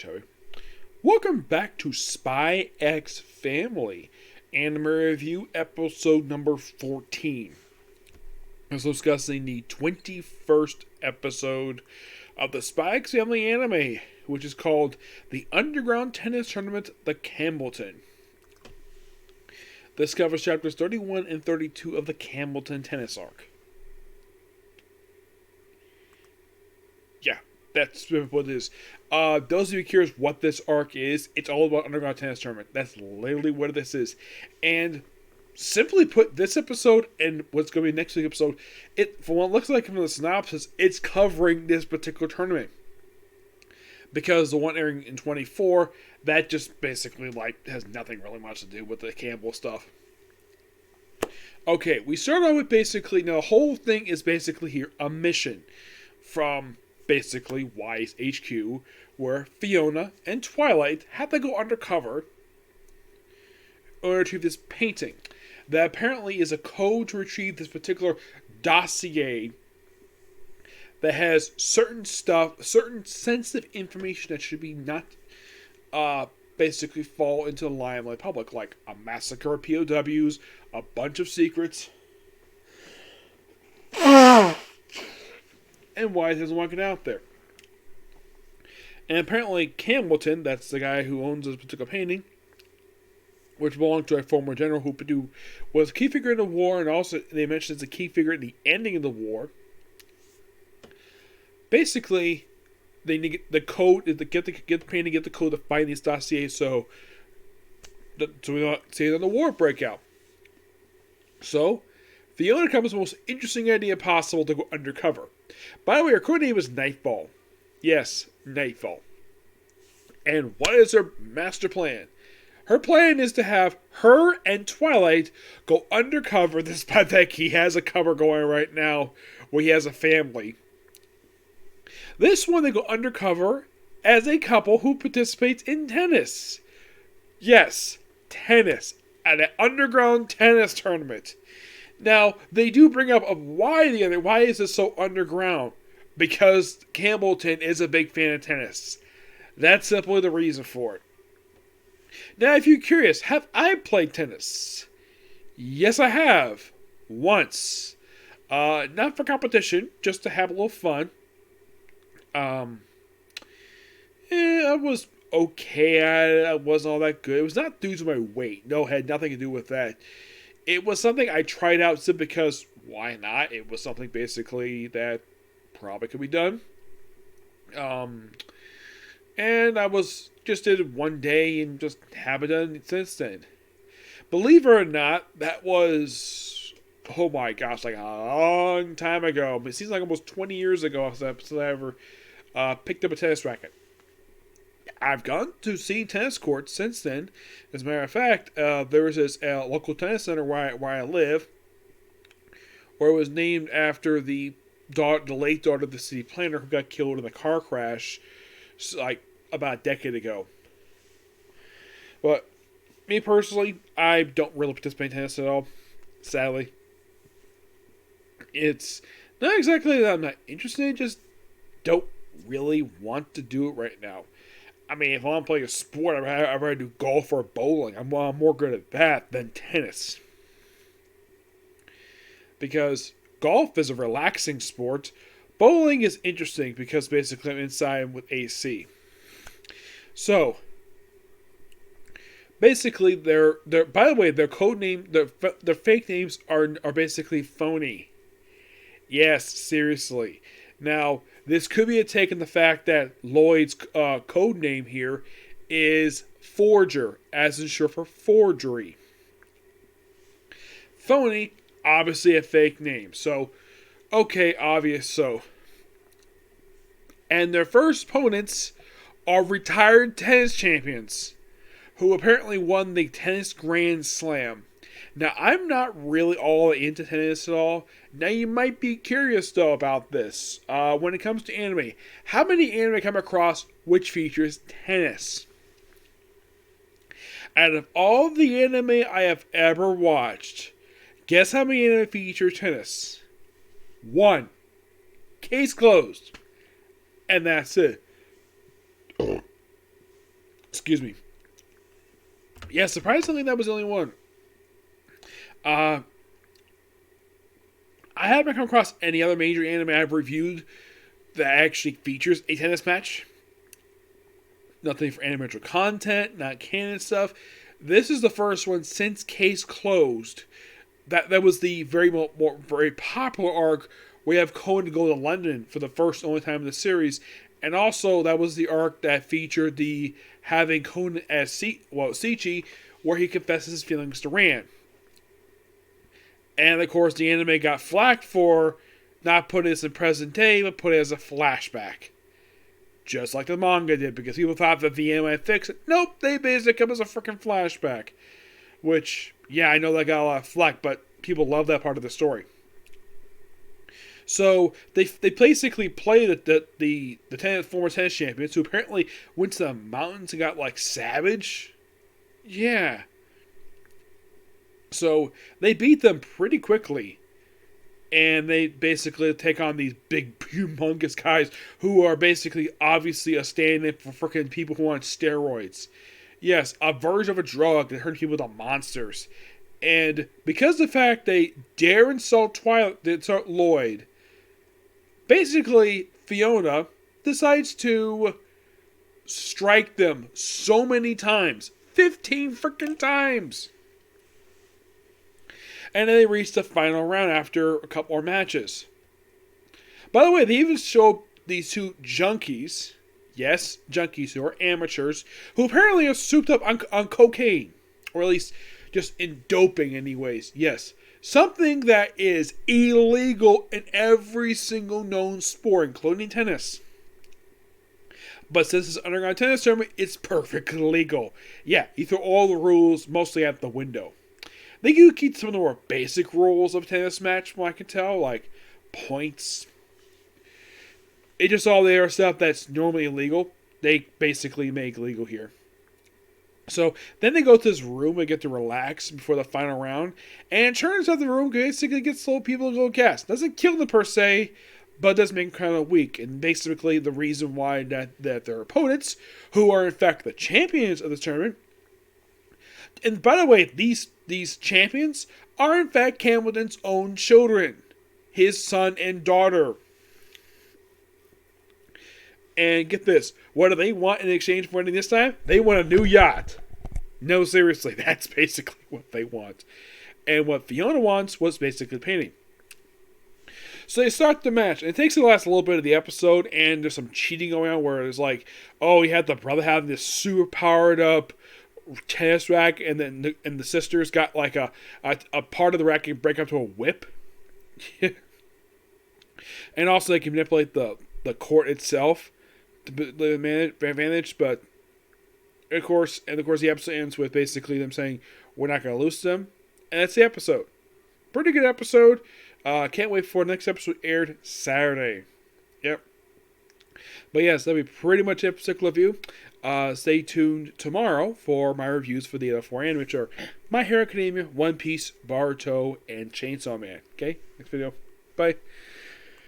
shall we? Welcome back to Spy X Family, Anime Review episode number 14. As discussing the 21st episode of the Spy X Family anime, which is called The Underground Tennis Tournament, the Campbelldon. This covers chapters 31 and 32 of the Campbelldon tennis arc. Yeah, that's what it is. Those of you curious what this arc is, it's all about Underground Tennis Tournament. That's literally what this is. And simply put, this episode and what's going to be next week's episode, from what it looks like from the synopsis, it's covering this particular tournament. Because the one airing in 24, that just basically has nothing really much to do with the Campbell stuff. Okay, we start out with basically, now the whole thing is basically here a mission from basically Y's HQ, where Fiona and Twilight have to go undercover in order to retrieve this painting. That apparently is a code to retrieve this particular dossier that has certain sensitive information that should be not basically fall into the limelight public, like a massacre of POWs, a bunch of secrets, and why doesn't want to get out there. And apparently Campbelldon, that's the guy who owns this particular painting, which belonged to a former general who was a key figure in the war, and also they mentioned it's a key figure at the ending of the war. Basically, they need to get the code to get the painting, get the code to find these dossiers, so we don't see another war break out. So, Fiona comes with the most interesting idea possible to go undercover. By the way, her code name is Nightfall. Yes, Nightfall. And what is her master plan? Her plan is to have her and Twilight go undercover, despite that he has a cover going right now where he has a family. This one, they go undercover as a couple who participates in tennis. Yes, tennis. At an underground tennis tournament. Now, they do bring up why is this so underground? Because Campbelldon is a big fan of tennis. That's simply the reason for it. Now, if you're curious, have I played tennis? Yes, I have. Once. Not for competition, just to have a little fun. I was okay at it. I wasn't all that good. It was not due to my weight. No, it had nothing to do with that. It was something I tried out simply because, why not? It was something basically that probably could be done. And I just did it one day and just haven't done it since then. Believe it or not, that was, oh my gosh, like a long time ago. But it seems like almost 20 years ago since I ever picked up a tennis racket. I've gone to see tennis courts since then. As a matter of fact, there was this local tennis center where I live, where it was named after the late daughter of the city planner who got killed in a car crash, like about a decade ago. But me personally, I don't really participate in tennis at all. Sadly, it's not exactly that I'm not interested. Just don't really want to do it right now. I mean, if I'm playing a sport, I'd rather do golf or bowling. I'm more good at that than tennis. Because golf is a relaxing sport. Bowling is interesting because basically I'm inside with AC. So, basically, by the way, their code name, their fake names are basically phony. Yes, seriously. Now, this could be a take on the fact that Lloyd's code name here is Forger, as in short for forgery. Phony, obviously a fake name. So, okay, obvious so. And their first opponents are retired tennis champions, who apparently won the Tennis Grand Slam. Now, I'm not really all into tennis at all. Now, you might be curious, though, about this. When it comes to anime, how many anime come across which features tennis? Out of all the anime I have ever watched, guess how many anime feature tennis? 1. Case closed. And that's it. Excuse me. Yeah, surprisingly, that was the only one. I haven't come across any other major anime I've reviewed that actually features a tennis match. Nothing for animated content, not canon stuff. This is the first one since Case Closed. That was the very popular arc where you have Conan go to London for the first and only time in the series. And also, that was the arc that featured the having Conan as Sichi, where he confesses his feelings to Ran. And of course, the anime got flack for not putting this in present day, but putting it as a flashback. Just like the manga did, because people thought that the anime fixed it. Nope, they basically come as a freaking flashback. Which, yeah, I know that got a lot of flack, but people love that part of the story. So they basically play the former tennis champions, who apparently went to the mountains and got like savage. Yeah. So they beat them pretty quickly. And they basically take on these big, humongous guys who are basically obviously a stand-in for freaking people who want steroids. Yes, a version of a drug that turns people into monsters. And because of the fact they dare insult Lloyd, basically Fiona decides to strike them so many times. 15 freaking times! And then they reach the final round after a couple more matches. By the way, they even show these two junkies. Yes, junkies who are amateurs. Who apparently are souped up on cocaine. Or at least just in doping anyways. Yes. Something that is illegal in every single known sport, including tennis. But since it's an underground tennis tournament, it's perfectly legal. Yeah, you throw all the rules mostly out the window. They do keep some of the more basic rules of a tennis match, from what I can tell, like points. It's just all the other stuff that's normally illegal, they basically make legal here. So then they go to this room and get to relax before the final round, and it turns out the room basically gets slow people to go cast. Doesn't kill them per se, but does make them kind of weak. And basically the reason why that their opponents, who are in fact the champions of this tournament, and by the way, these champions are in fact Campbelldon's own children. His son and daughter. And get this, what do they want in exchange for winning this time? They want a new yacht. No, seriously, that's basically what they want. And what Fiona wants was basically painting. So they start the match, and it takes the last little bit of the episode, and there's some cheating going on where it's like, oh, you had the brother having this super powered up tennis racket, and then the sisters got like a part of the racket break up to a whip. And also they can manipulate the court itself to the advantage, but of course the episode ends with basically them saying we're not going to lose to them, and that's the episode. Pretty good episode. Can't wait for the next episode aired Saturday. Yep. But yes, that'll be pretty much it for Cycle Review. Stay tuned tomorrow for my reviews for the other four anime, which are My Hero Academia, One Piece, Boruto, and Chainsaw Man. Okay? Next video. Bye.